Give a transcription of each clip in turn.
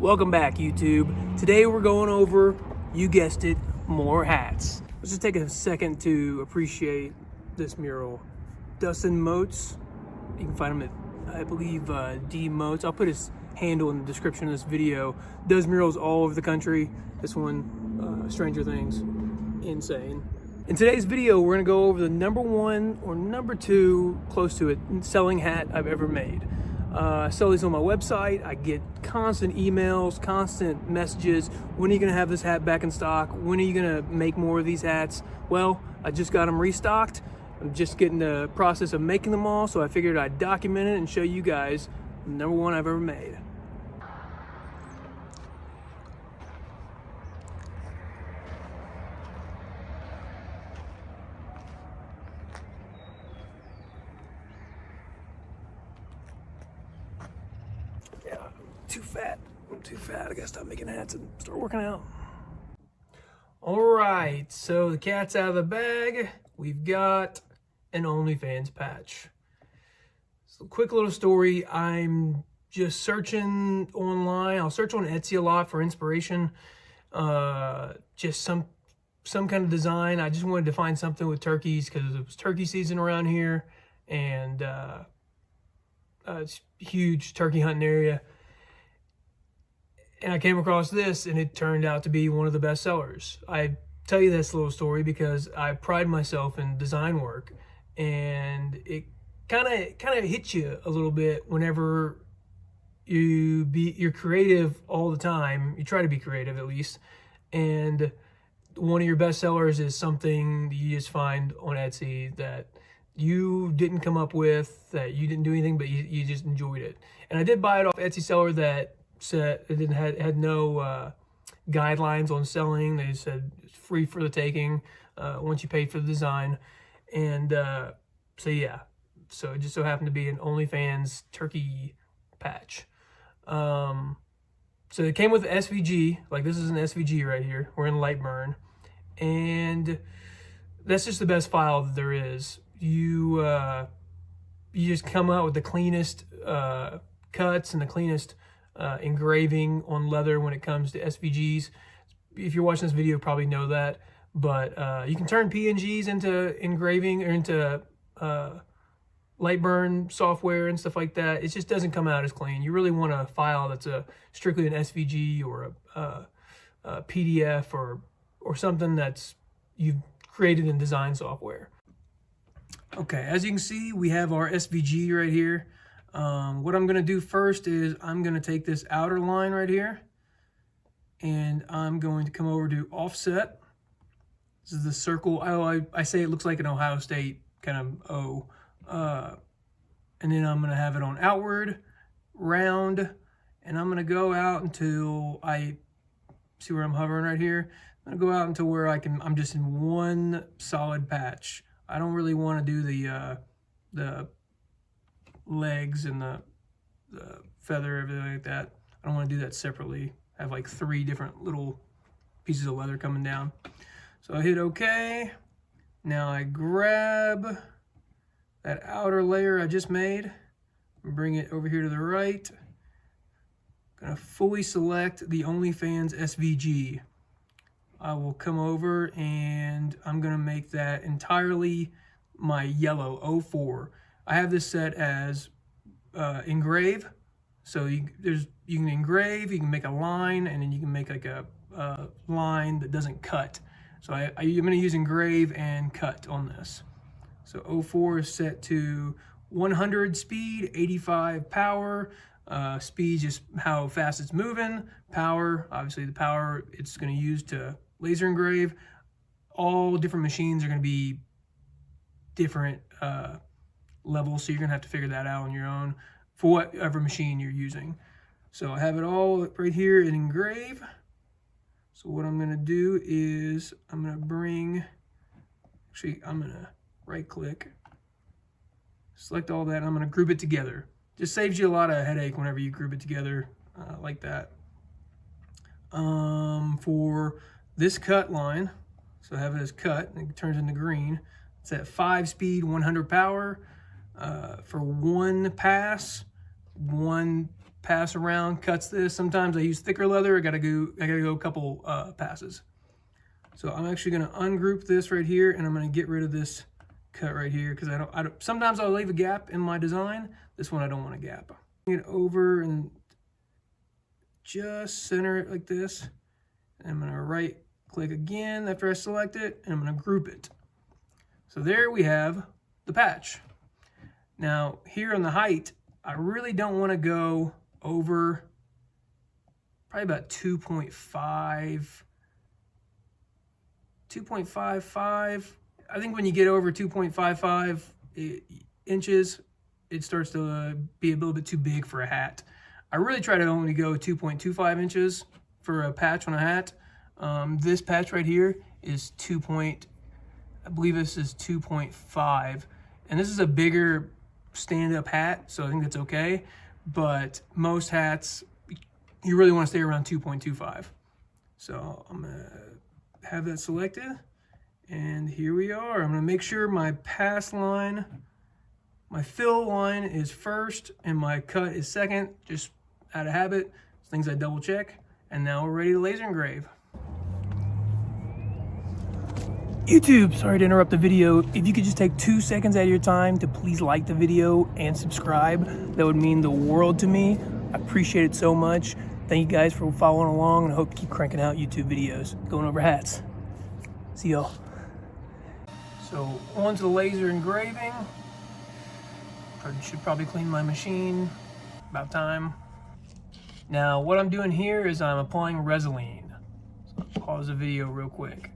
Welcome back, YouTube. Today we're going over, you guessed it, more hats. Let's just take a second to appreciate this mural. Dustin Moats, you can find him at, I believe, D Moats. I'll put his handle in the description of this video. Does murals all over the country. This one, Stranger Things, insane. In today's video, we're gonna go over the #1 or #2, close to it, selling hat I've ever made. I sell these on my website. I get constant emails, constant messages. When are you gonna have this hat back in stock? When are you gonna make more of these hats? Well, I just got them restocked. I'm just getting the process of making them all, so I figured I'd document it and show you guys the #1 I've ever made. Yeah, too fat. I'm too fat. I gotta stop making hats and start working out. All right, so the cat's out of the bag. We've got an OnlyFans patch. So quick little story. I'm just searching online. I'll search on Etsy a lot for inspiration. Just some kind of design. I just wanted to find something with turkeys because it was turkey season around here, and it's a huge turkey hunting area. And I came across this, and it turned out to be one of the best sellers. I tell you this little story because I pride myself in design work, and it kind of hits you a little bit whenever you're creative all the time. You try to be creative at least, and one of your best sellers is something that you just find on Etsy that you didn't come up with, that you didn't do anything, but you just enjoyed it. And I did buy it off Etsy seller that said it had no guidelines on selling. They said it's free for the taking once you paid for the design. And so yeah, so it just so happened to be an OnlyFans turkey patch. So it came with SVG. Like, this is an SVG right here. We're in LightBurn, and that's just the best file that there is. You just come out with the cleanest cuts and the cleanest engraving on leather when it comes to SVGs. If you're watching this video, you probably know that, but you can turn PNGs into engraving or into LightBurn software and stuff like that. It just doesn't come out as clean. You really want a file that's strictly an SVG or a PDF or something that's you've created in design software. Okay, as you can see, we have our SVG right here. What I'm gonna do first is I'm gonna take this outer line right here, and I'm going to come over to offset. This is the circle. I say it looks like an Ohio State kind of O. And then I'm gonna have it on outward, round, and I'm gonna go out until I see where I'm hovering right here. I'm gonna go out until where I'm just in one solid patch. I don't really want to do the legs and the feather, everything like that. I don't want to do that separately. I have like 3 different little pieces of leather coming down. So I hit OK. Now I grab that outer layer I just made and bring it over here to the right. I'm gonna fully select the OnlyFans SVG. I will come over and I'm gonna make that entirely my yellow 04. I have this set as engrave. So you can engrave, you can make a line, and then you can make like a line that doesn't cut. So I'm gonna use engrave and cut on this. So 04 is set to 100 speed, 85 power. Speed just how fast it's moving. Power, obviously the power it's gonna use to laser engrave. All different machines are gonna be different levels, so you're gonna have to figure that out on your own for whatever machine you're using. So I have it all right here in engrave. So what I'm gonna do is I'm gonna right click, select all that, and I'm gonna group it together. Just saves you a lot of headache whenever you group it together like that. For this cut line, so I have it as cut, and it turns into green. It's at 5 speed, 100 power. For one pass, one pass around cuts this. Sometimes I use thicker leather. I gotta go a couple passes. So I'm actually gonna ungroup this right here, and I'm gonna get rid of this cut right here because I don't. Sometimes I'll leave a gap in my design. This one I don't want a gap. Bring it over and just center it like this. And I'm gonna right click again after I select it, and I'm gonna group it. So there we have the patch. Now here on the height, I really don't want to go over probably about 2.55. I think when you get over 2.55 inches, it starts to be a little bit too big for a hat. I really try to only go 2.25 inches for a patch on a hat. This patch right here is I believe this is 2.5, and this is a bigger stand-up hat, so I think that's okay. But most hats, you really want to stay around 2.25. So I'm gonna have that selected, and here we are. I'm gonna make sure my pass line, my fill line is first, and my cut is second, just out of habit. It's things I double check, and now we're ready to laser engrave. YouTube, sorry to interrupt the video. If you could just take 2 seconds out of your time to please like the video and subscribe, that would mean the world to me. I appreciate it so much. Thank you guys for following along, and I hope to keep cranking out YouTube videos going over hats. See y'all. So on to the laser engraving. I should probably clean my machine. About time. Now what I'm doing here is I'm applying resolene. So I'll pause the video real quick.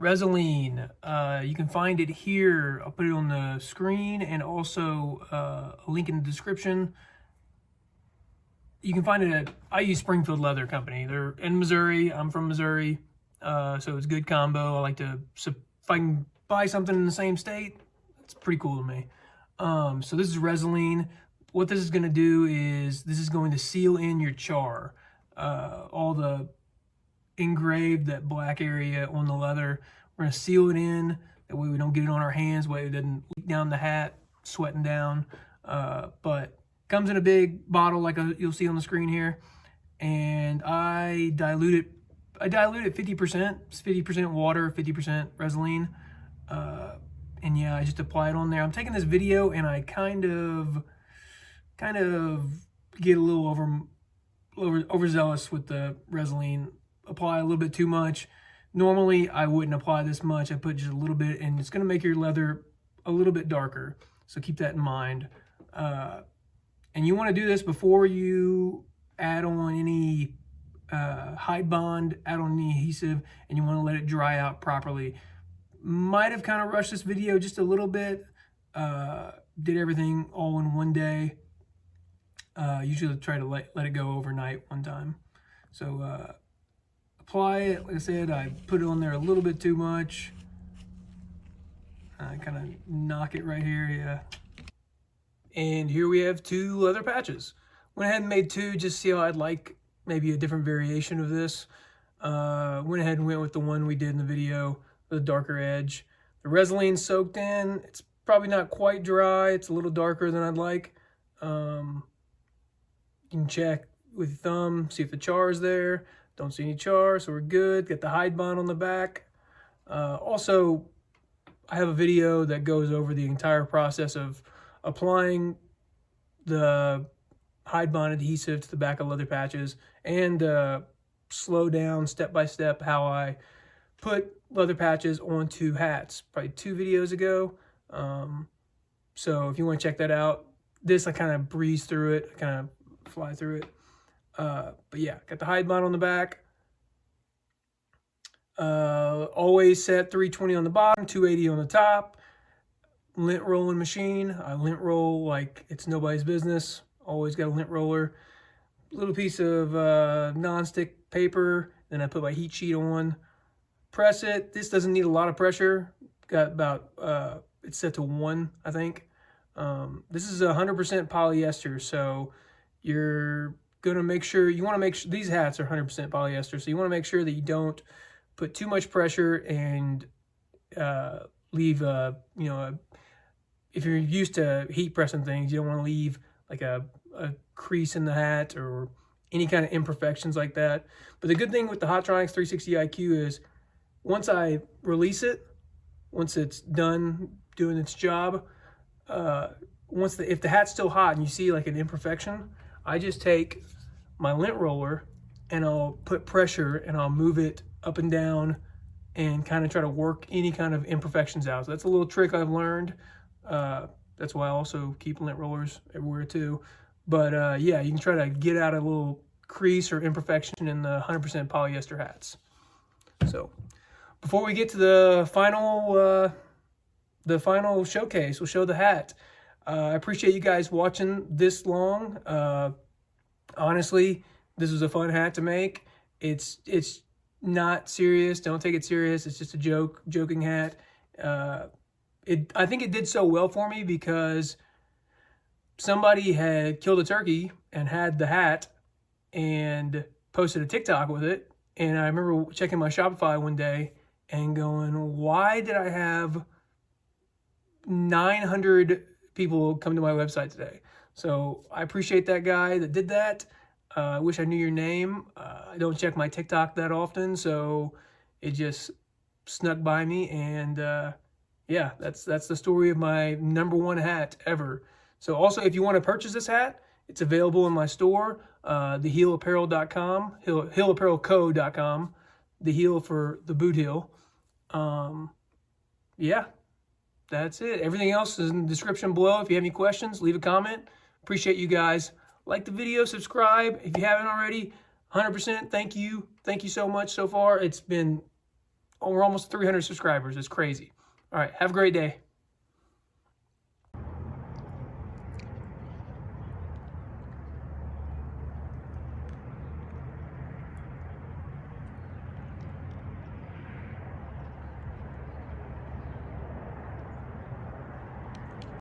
Resolene, you can find it here. I'll put it on the screen, and also a link in the description. You can find it at, I use Springfield Leather Company. They're in Missouri. I'm from Missouri, so it's a good combo. I like to, if I can buy something in the same state, it's pretty cool to me. So this is Resolene. What this is going to do is this is going to seal in your char. All the engraved, that black area on the leather, we're going to seal it in. That way we don't get it on our hands, way it doesn't leak down the hat, sweating down. But comes in a big bottle like you'll see on the screen here. And I dilute it 50%. It's 50% water, 50% Resolene. And yeah, I just apply it on there. I'm taking this video and I kind of get a little overzealous with the Resolene. Apply a little bit too much. Normally I wouldn't apply this much. I put just a little bit, and it's going to make your leather a little bit darker, so keep that in mind. And you want to do this before you add on any hide bond, add on any adhesive, and you want to let it dry out properly. Might have kind of rushed this video just a little bit. Did everything all in one day. Usually try to let it go overnight one time. So apply it. Like I said, I put it on there a little bit too much. I kind of knock it right here, yeah. And here we have 2 leather patches. Went ahead and made 2 just to see how I'd like maybe a different variation of this. Went ahead and went with the one we did in the video, the darker edge. The Resolene soaked in. It's probably not quite dry. It's a little darker than I'd like. You can check with your thumb, see if the char is there. Don't see any char, so we're good. Got the hide bond on the back. Also, I have a video that goes over the entire process of applying the hide bond adhesive to the back of leather patches, and slow down step by step how I put leather patches onto hats, probably 2 videos ago. So if you want to check that out, this I kind of breeze through it, I kind of fly through it. But yeah, got the hide bond on the back. Always set 320 on the bottom, 280 on the top. Lint rolling machine. I lint roll like it's nobody's business. Always got a lint roller. Little piece of non-stick paper. Then I put my heat sheet on. Press it. This doesn't need a lot of pressure. Got about, it's set to 1, I think. This is 100% polyester, so you're gonna make sure, you want to make sure these hats are 100% polyester, so you want to make sure that you don't put too much pressure and leave if you're used to heat pressing things, you don't want to leave like a crease in the hat or any kind of imperfections like that. But the good thing with the Hotronix 360 IQ is once I release it, once it's done doing its job, if the hat's still hot and you see like an imperfection, I just take my lint roller and I'll put pressure and I'll move it up and down and kind of try to work any kind of imperfections out. So that's a little trick I've learned. That's why I also keep lint rollers everywhere too. But yeah, you can try to get out a little crease or imperfection in the 100% polyester hats. So before we get to the final showcase, we'll show the hat. I appreciate you guys watching this long. Honestly, this was a fun hat to make. It's not serious. Don't take it serious. It's just a joking hat. I think it did so well for me because somebody had killed a turkey and had the hat and posted a TikTok with it. And I remember checking my Shopify one day and going, why did I have 900 people come to my website today? So I appreciate that guy that did that. I wish I knew your name. I don't check my TikTok that often, so it just snuck by me. And yeah, that's the story of my #1 hat ever. So also, if you want to purchase this hat, it's available in my store, theheelapparel.com, heelapparelco.com, the heel for the boot heel. Yeah, that's it. Everything else is in the description below. If you have any questions, leave a comment. Appreciate you guys. Like the video, subscribe. If you haven't already, 100% thank you. Thank you so much so far. We're almost 300 subscribers. It's crazy. All right, have a great day.